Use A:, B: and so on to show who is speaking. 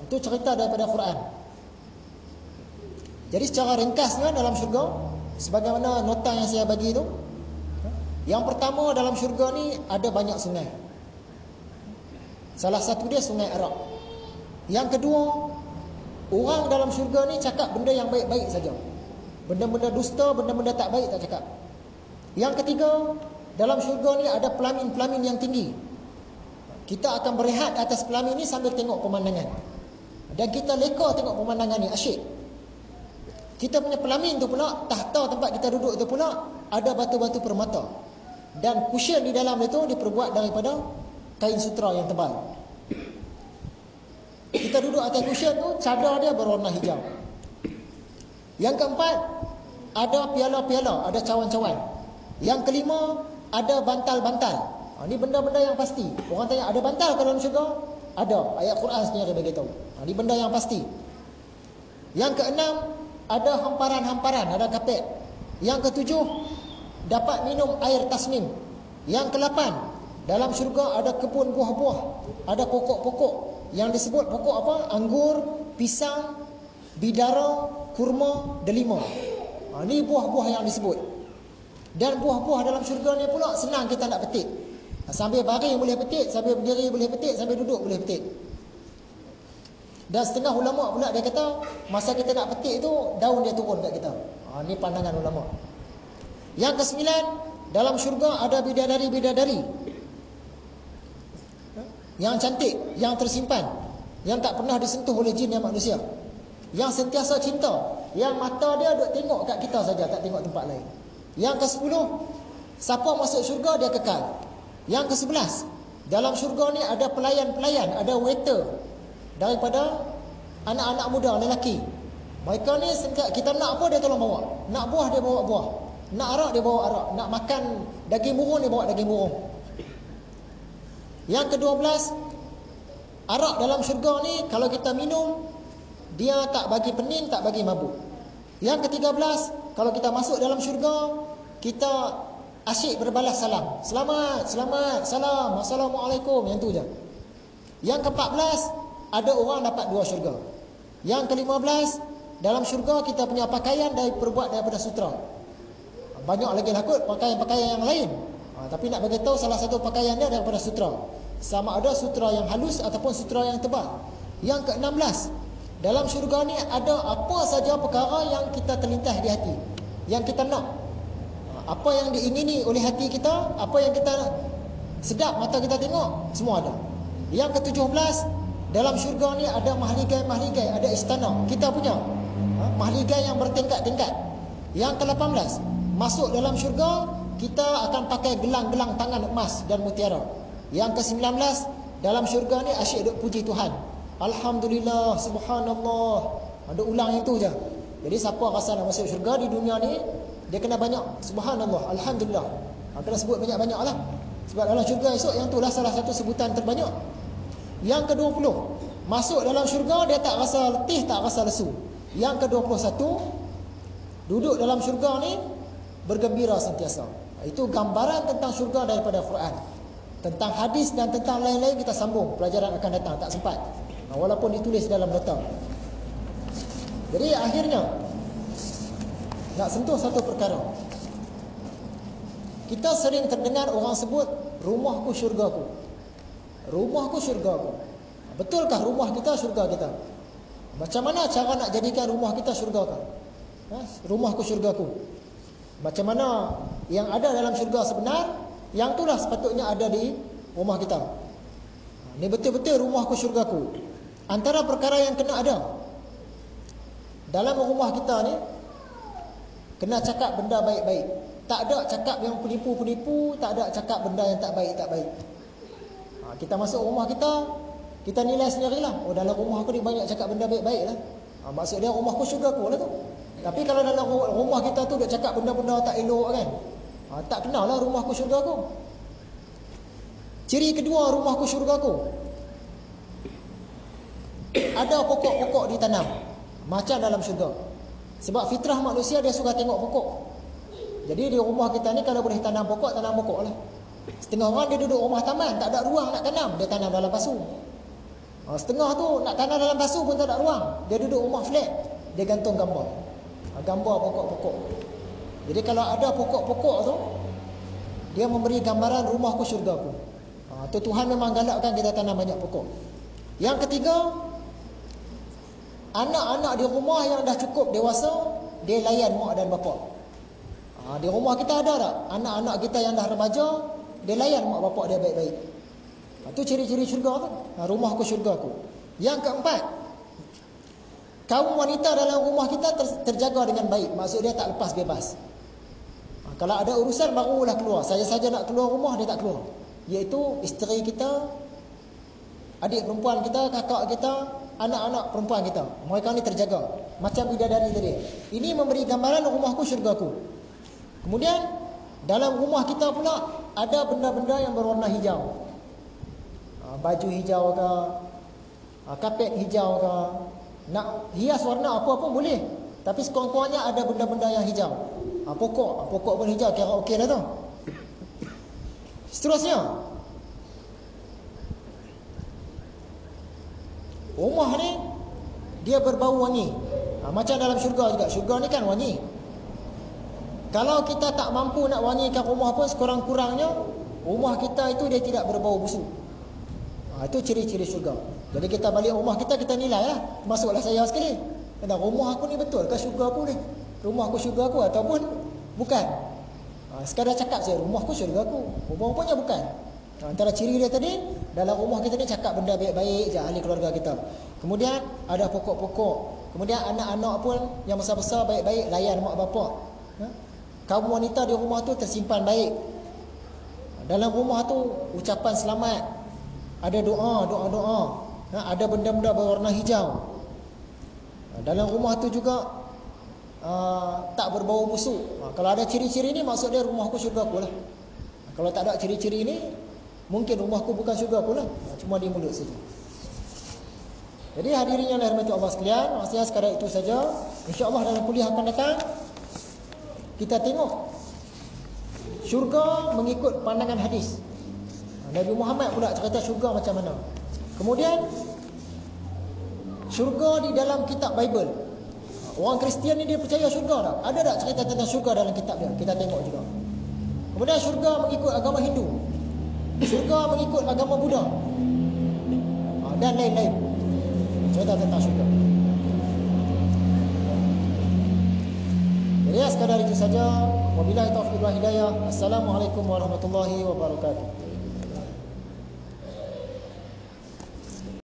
A: Itu cerita daripada Quran. Jadi secara ringkasnya dalam syurga, sebagaimana nota yang saya bagi itu, yang pertama dalam syurga ni ada banyak sungai. Salah satu dia Sungai Arak. Yang kedua, orang dalam syurga ni cakap benda yang baik-baik saja. Benda-benda dusta, benda-benda tak baik tak cakap. Yang ketiga, dalam syurga ni ada pelamin-pelamin yang tinggi. Kita akan berehat atas pelamin ni sambil tengok pemandangan. Dan kita leka tengok pemandangan ni, asyik. Kita punya pelamin tu pula, tahta tempat kita duduk tu pula ada batu-batu permata. Dan cushion di dalam itu diperbuat daripada kain sutra yang tebal. Kita duduk atas cushion tu, cadar dia berwarna hijau. Yang keempat, ada piala-piala, ada cawan-cawan. Yang kelima, ada bantal-bantal. Ini benda-benda yang pasti. Orang tanya, ada bantal ke dalam syurga? Ada. Ayat Quran sendiri bagi tahu. Ini benda yang pasti. Yang keenam, ada hamparan-hamparan, ada kapet. Yang ketujuh, dapat minum air tasnim. Yang ke-8, dalam syurga ada kebun buah-buah, ada pokok-pokok yang disebut pokok apa? Anggur, pisang, bidara, kurma, delima. Ini buah-buah yang disebut. Dan buah-buah dalam syurga ni pula senang kita nak petik. Sambil baring boleh petik, sambil berdiri boleh petik, sambil duduk boleh petik. Dan setengah ulama pula dia kata masa kita nak petik tu daun dia turun kat kita. Ini pandangan ulama. Yang kesembilan, dalam syurga ada bidadari-bidadari yang cantik, yang tersimpan, yang tak pernah disentuh oleh jin dan manusia, yang sentiasa cinta, yang mata dia duk tengok kat kita saja, tak tengok tempat lain. Yang ke-10, siapa masuk syurga dia kekal. Yang ke-11, dalam syurga ni ada pelayan-pelayan, ada waiter daripada anak-anak muda lelaki. Mereka ni kita nak apa dia tolong bawa. Nak buah dia bawa buah. Nak arak dia bawa arak. Nak makan daging burung dia bawa daging burung. Yang ke-12, arak dalam syurga ni kalau kita minum dia tak bagi pening, tak bagi mabuk. Yang ke-13, kalau kita masuk dalam syurga kita asyik berbalas salam. Selamat, selamat, salam, assalamualaikum, yang tu je. Yang ke-14, ada orang dapat 2 syurga. Yang ke-15, dalam syurga kita punya pakaian diperbuat daripada sutra. Banyak lagi lah kot pakaian-pakaian yang lain. Tapi nak bagi tahu salah satu pakaian dia daripada sutra. Sama ada sutra yang halus ataupun sutra yang tebal. Yang ke-16, dalam syurga ni ada apa saja perkara yang kita terlintas di hati, yang kita nak. Apa yang diingini oleh hati kita, apa yang kita sedap mata kita tengok, semua ada. Yang ke-17, dalam syurga ni ada mahligai-mahligai, ada istana kita punya, mahligai yang bertingkat-tingkat. Yang ke-18, masuk dalam syurga kita akan pakai gelang-gelang tangan emas dan mutiara. Yang ke-19, dalam syurga ni asyik duk puji Tuhan. Alhamdulillah, subhanallah. Ada ulang yang tu je. Jadi siapa rasa nak masuk syurga di dunia ni, dia kena banyak subhanallah, alhamdulillah. Kena sebut banyak-banyak lah. Sebab dalam syurga esok yang tu lah salah satu sebutan terbanyak. Yang ke-20, masuk dalam syurga dia tak rasa letih, tak rasa lesu. Yang ke-21, duduk dalam syurga ni bergembira sentiasa. Itu gambaran tentang syurga daripada Quran. Tentang hadis dan tentang lain-lain kita sambung, pelajaran akan datang, tak sempat. Walaupun ditulis dalam nota. Jadi akhirnya nak sentuh satu perkara. Kita sering terdengar orang sebut rumahku syurgaku. Rumahku syurgaku. Betulkah rumah kita syurga kita? Macam mana cara nak jadikan rumah kita syurga kan? Rumahku syurgaku. Macam mana yang ada dalam syurga sebenar, yang itulah sepatutnya ada di rumah kita. Ini betul-betul rumahku syurgaku. Antara perkara yang kena ada dalam rumah kita ni, kena cakap benda baik-baik. Tak ada cakap yang penipu-penipu, tak ada cakap benda yang tak baik-tak baik. Kita masuk rumah kita, kita nilai sendirilah. Oh, dalam rumah aku ni banyak cakap benda baik-baik lah. Maksud dia rumahku syurgaku lah tu. Tapi kalau dalam rumah kita tu dia cakap benda-benda tak elok kan, tak kenal lah rumahku syurgaku. Ciri kedua rumahku syurgaku, ada pokok-pokok ditanam macam dalam syurga. Sebab fitrah manusia dia suka tengok pokok. Jadi di rumah kita ni kalau boleh tanam pokok lah. Setengah orang dia duduk rumah taman, tak ada ruang nak tanam, dia tanam dalam pasu. Setengah tu nak tanam dalam pasu pun tak ada ruang. Dia duduk rumah flat, dia gantung gambar. Gambar pokok-pokok. Jadi kalau ada pokok-pokok tu, dia memberi gambaran rumahku syurgaku. Tu Tuhan memang galakkan kita tanam banyak pokok. Yang ketiga, anak-anak di rumah yang dah cukup dewasa, dia layan mak dan bapak. Di rumah kita ada tak anak-anak kita yang dah remaja, dia layan mak bapak dia baik-baik. Itu ciri-ciri syurga tu. Rumahku syurgaku. Yang keempat, kaum wanita dalam rumah kita terjaga dengan baik. Maksud dia tak lepas bebas. Kalau ada urusan barulah keluar. Saja-saja nak keluar rumah dia tak keluar. Iaitu isteri kita, adik perempuan kita, kakak kita, anak-anak perempuan kita. Mereka ni terjaga. Macam bidadari tadi. Ini memberi gambaran rumahku syurgaku. Kemudian dalam rumah kita pula ada benda-benda yang berwarna hijau. Baju hijau ke, kapet hijau ke, nak hias warna apa pun boleh. Tapi sekurang-kurangnya ada benda-benda yang hijau. Pokok pun hijau, kira okey dah tu. Seterusnya, rumah ni dia berbau wangi. Macam dalam syurga juga. Syurga ni kan wangi. Kalau kita tak mampu nak wangikan rumah pun, sekurang-kurangnya rumah kita itu dia tidak berbau busuk. Itu ciri-ciri syurga. Jadi kita balik rumah kita, kita nilai lah. Masuklah saya sekali. Dan rumah aku ni betul ke syurga aku ni? Rumah aku syurga aku ataupun bukan? Sekadar cakap saya, rumah aku syurga aku. Rupa-rupanya bukan. Antara ciri dia tadi, dalam rumah kita ni cakap benda baik-baik je ahli keluarga kita. Kemudian ada pokok-pokok. Kemudian anak-anak pun yang besar-besar baik-baik, layan mak bapak. Kaum wanita di rumah tu tersimpan baik. Dalam rumah tu ucapan selamat. Ada doa. Ada benda-benda berwarna hijau. Dalam rumah tu juga tak berbau busuk. Kalau ada ciri-ciri ni, maksud dia rumahku syurga aku lah. Kalau tak ada ciri-ciri ni, mungkin rumahku bukan syurga aku lah. Cuma di mulut saja. Jadi hadirin yang dirahmati Allah sekalian, maksudnya sekadar itu saja. InsyaAllah dalam kuliah akan datang, kita tengok syurga mengikut pandangan hadis. Nabi Muhammad pula cerita syurga macam mana. Kemudian syurga di dalam kitab Bible. Orang Kristian ni dia percaya syurga tak? Ada tak cerita tentang syurga dalam kitab dia? Kita tengok juga. Kemudian syurga mengikut agama Hindu. Syurga mengikut agama Buddha. Dan lain-lain. Cerita tentang syurga. Jadi sekadar itu saja. Wabillahi taufiq wal hidayah. Assalamualaikum warahmatullahi wabarakatuh.